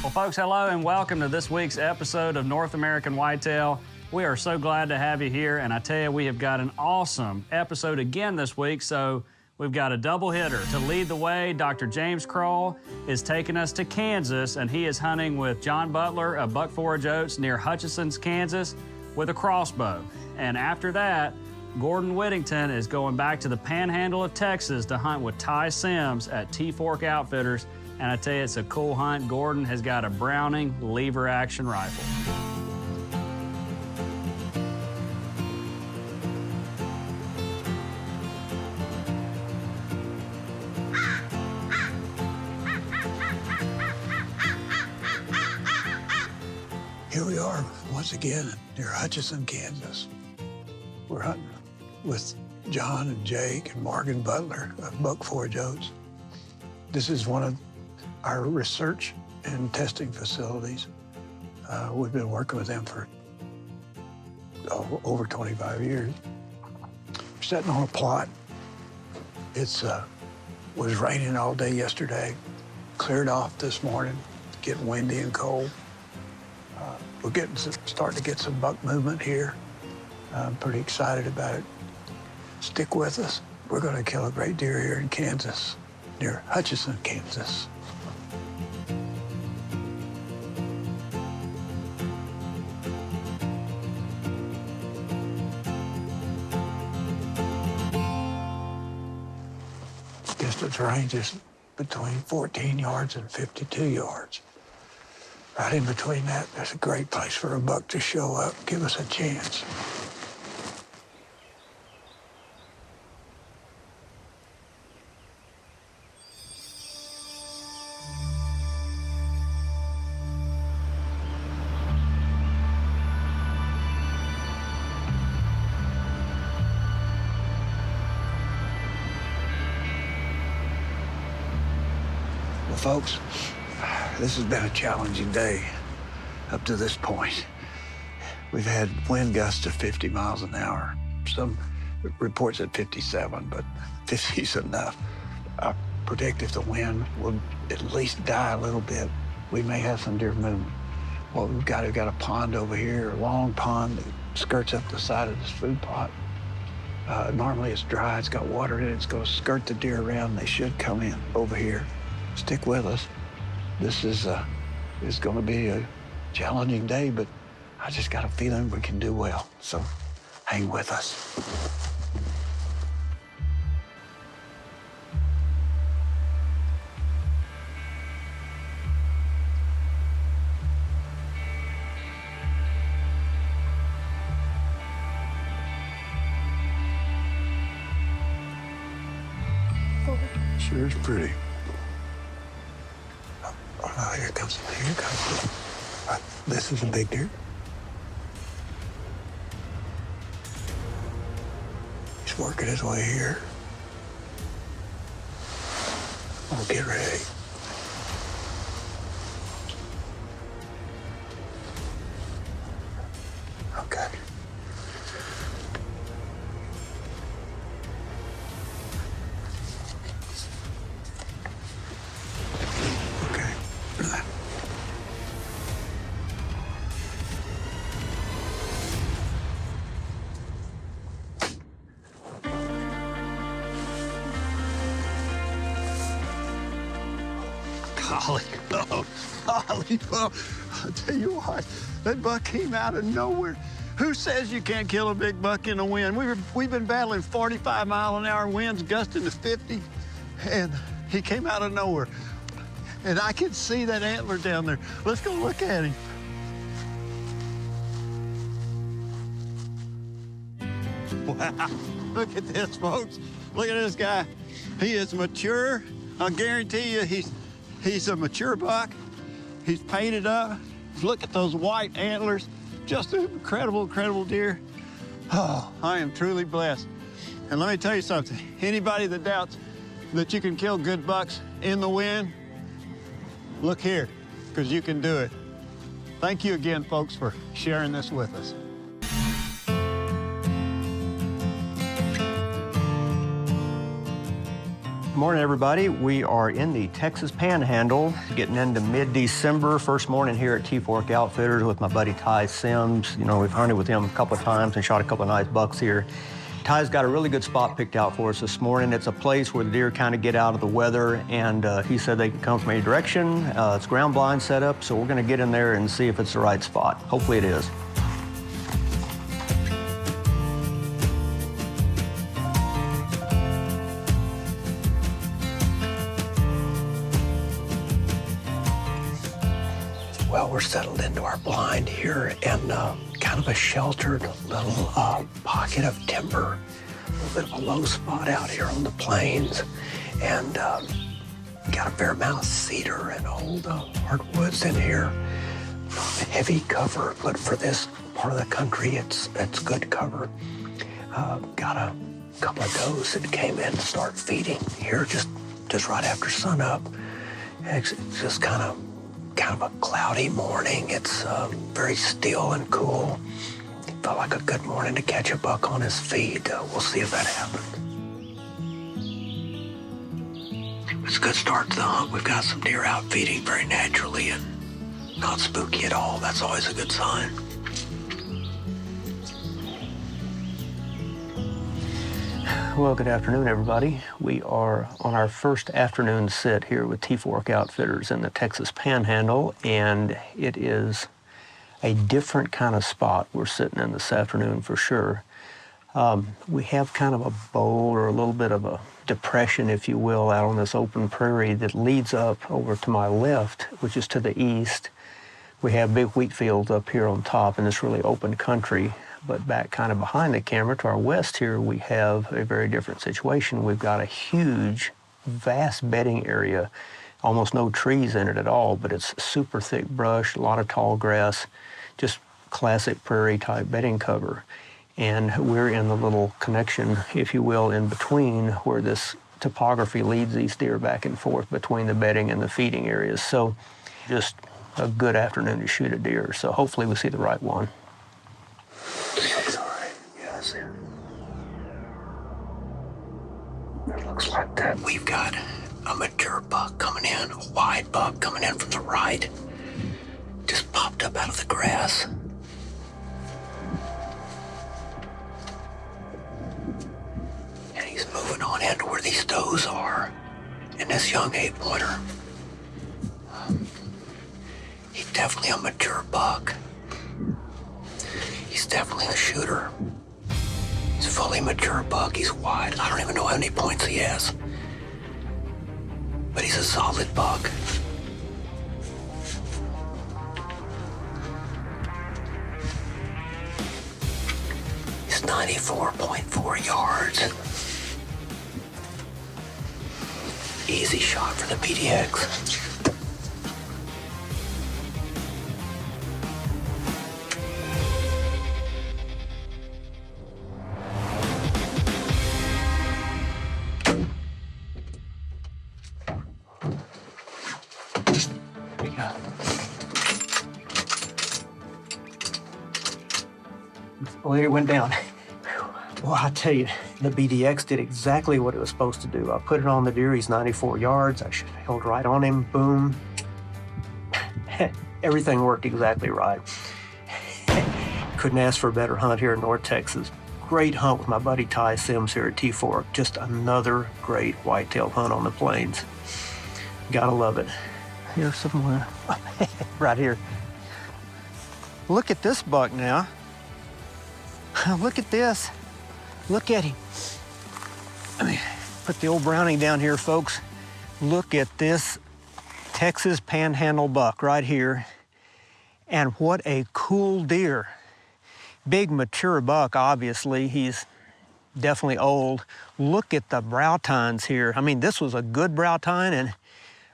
Well, folks, hello and welcome to this week's episode of North American Whitetail. We are so glad to have you here, and I tell you, we have got an awesome episode again this week, so we've got a double hitter. To lead the way, Dr. James Kroll is taking us to Kansas, and he is hunting with John Butler of Buck Forage Oats near Hutchinson's, Kansas, with a crossbow. And after that, Gordon Whittington is going back to the Panhandle of Texas to hunt with Ty Sims at T-Fork Outfitters. And I tell you, it's a cool hunt. Gordon has got a Browning lever action rifle. Here we are once again near Hutchinson, Kansas. We're hunting with John and Jake and Morgan Butler of Buck Forage Oats. This is one of our research and testing facilities. We've been working with them for over 25 years. We're sitting on a plot. It was raining all day yesterday, cleared off this morning, getting windy and cold. We're starting to get some buck movement here. I'm pretty excited about it. Stick with us. We're going to kill a great deer here in Kansas, near Hutchinson, Kansas. Distance range is between 14 yards and 52 yards. Right in between that, there's a great place for a buck to show up, give us a chance. Well, folks, this has been a challenging day up to this point. We've had wind gusts of 50 miles an hour. Some reports at 57, but 50 is enough. I predict if the wind will at least die a little bit, we may have some deer movement. Well, we've got a pond over here, a long pond that skirts up the side of this food plot. Normally it's dry, it's got water in it, it's gonna skirt the deer around. They should come in over here. Stick with us. This is going to be a challenging day, but I just got a feeling we can do well. So hang with us. Sure is pretty. Oh, here comes. This is a big deer. He's working his way here. Oh, get ready. Okay. Golly, well, I'll tell you what, that buck came out of nowhere. Who says you can't kill a big buck in the wind? We've been battling 45-mile-an-hour winds, gusting to 50, and he came out of nowhere. And I can see that antler down there. Let's go look at him. Wow, look at this, folks. Look at this guy. He is mature. I guarantee you he's a mature buck. He's painted up. Look at those white antlers. Just an incredible, incredible deer. Oh, I am truly blessed. And let me tell you something. Anybody that doubts that you can kill good bucks in the wind, look here, because you can do it. Thank you again, folks, for sharing this with us. Good morning, everybody. We are in the Texas Panhandle, getting into mid-December. First morning here at T-Fork Outfitters with my buddy Ty Sims. You know, we've hunted with him a couple of times and shot a couple of nice bucks here. Ty's got a really good spot picked out for us this morning. It's a place where the deer kind of get out of the weather, and he said they can come from any direction. It's ground blind set up, so we're going to get in there and see if it's the right spot. Hopefully it is. Well, we're settled into our blind here and kind of a sheltered little pocket of timber, a little bit of a low spot out here on the plains, and got a fair amount of cedar and old hardwoods in here. Heavy cover, but for this part of the country, it's good cover. Got a couple of does that came in to start feeding here just right after sunup. It's just kind of a cloudy morning. It's very still and cool. Felt like a good morning to catch a buck on his feed. We'll see if that happens. It's a good start to the hunt. We've got some deer out feeding very naturally and not spooky at all. That's always a good sign. Well, good afternoon, everybody. We are on our first afternoon sit here with T-Fork Outfitters in the Texas Panhandle, and it is a different kind of spot we're sitting in this afternoon for sure. We have kind of a bowl or a little bit of a depression, if you will, out on this open prairie that leads up over to my left, which is to the east. We have big wheat fields up here on top in this really open country. But back kind of behind the camera to our west here, we have a very different situation. We've got a huge, vast bedding area, almost no trees in it at all, but it's super thick brush, a lot of tall grass, just classic prairie type bedding cover. And we're in the little connection, if you will, in between where this topography leads these deer back and forth between the bedding and the feeding areas. So just a good afternoon to shoot a deer. So hopefully we see the right one. It's all right. Yeah, I see it. It looks like that. We've got a mature buck coming in, a wide buck coming in from the right. Just popped up out of the grass. And he's moving on into where these does are. And this young 8-pointer. He's definitely a mature buck. He's definitely a shooter. He's a fully mature buck. He's wide. I don't even know how many points he has. But he's a solid buck. He's 94.4 yards. Easy shot for the PDX. Well, there it went down. Well, I tell you, the BDX did exactly what it was supposed to do. I put it on the deer. He's 94 yards. I held right on him. Boom. Everything worked exactly right. Couldn't ask for a better hunt here in North Texas. Great hunt with my buddy Ty Sims here at T-Fork. Just another great whitetail hunt on the plains. Gotta love it. Here's somewhere. Right here. Look at this buck now. Look at this. Look at him. Let me put the old Browning down here, folks. Look at this Texas Panhandle buck right here. And what a cool deer. Big, mature buck, obviously. He's definitely old. Look at the brow tines here. I mean, this was a good brow tine, and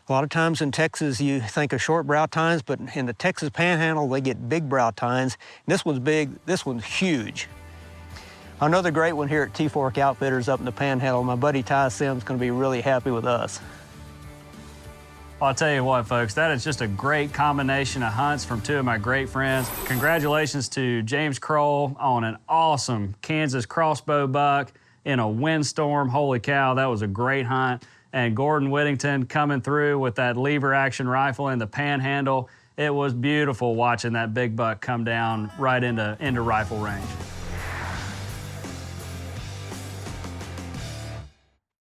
a lot of times in Texas, you think of short brow tines, but in the Texas Panhandle, they get big brow tines. This one's big, this one's huge. Another great one here at T-Fork Outfitters up in the Panhandle. My buddy Ty Sims is gonna be really happy with us. Well, I'll tell you what, folks, that is just a great combination of hunts from two of my great friends. Congratulations to James Kroll on an awesome Kansas crossbow buck in a windstorm. Holy cow, that was a great hunt. and Gordon Whittington coming through with that lever action rifle in the Panhandle. It was beautiful watching that big buck come down right into rifle range.